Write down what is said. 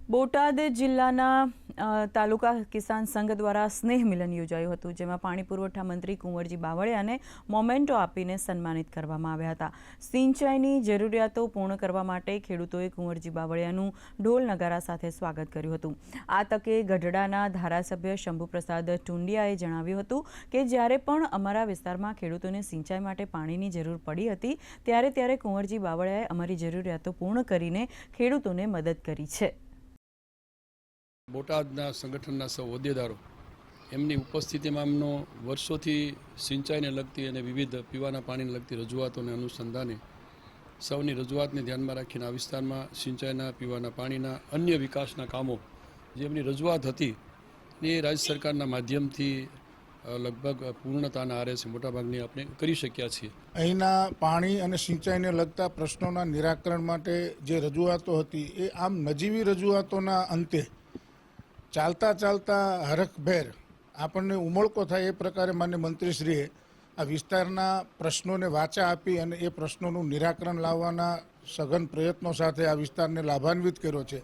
બોટાદ જિલ્લાના તાલુકા કિસાન સંઘ દ્વારા સ્નેહ મિલન યોજાયું હતું, જેમાં પાણી પુરવઠા મંત્રી કુંવરજી બાવળિયાને મોમેન્ટો આપીને સન્માનિત કરવામાં આવ્યા હતા। સિંચાઈની જરૂરિયાતો પૂર્ણ કરવા માટે ખેડૂતોએ કુંવરજી બાવળિયાનું ઢોલ નગારા સાથે સ્વાગત કર્યું હતું। આ તકે ગઢડાના ધારાસભ્ય શંભુપ્રસાદ ટુંડિયાએ જણાવ્યું હતું કે જ્યારે પણ અમારા વિસ્તારમાં ખેડૂતોને સિંચાઈ માટે પાણીની જરૂર પડી હતી ત્યારે કુંવરજી બાવળિયાએ અમારી જરૂરિયાતો પૂર્ણ કરીને ખેડૂતોને મદદ કરી છે। બોટાદના સંગઠનના સૌ હોદ્દેદારો એમની ઉપસ્થિતિમાં એમનો વર્ષોથી સિંચાઈને લગતી અને વિવિધ પીવાના પાણીને લગતી રજૂઆતોને અનુસંધાને સૌની રજૂઆતને ધ્યાનમાં રાખીને આ વિસ્તારમાં સિંચાઈના પીવાના પાણીના અન્ય વિકાસના કામો જે એમની રજૂઆત હતી એ રાજ્ય સરકારના માધ્યમથી લગભગ પૂર્ણતાના આરે છે મોટાભાગની આપણે કરી શક્યા છીએ। અહીંના પાણી અને સિંચાઈને લગતા પ્રશ્નોના નિરાકરણ માટે જે રજૂઆતો હતી એ આમ નજીવી રજૂઆતોના અંતે ચાલતા હરખભેર આપણને ઉમળકો થાય એ પ્રકારે માન્ય મંત્રીશ્રીએ આ વિસ્તારના પ્રશ્નોને વાચા આપી અને એ પ્રશ્નોનું નિરાકરણ લાવવાના સઘન પ્રયત્નો સાથે આ વિસ્તારને લાભાન્વિત કર્યો છે।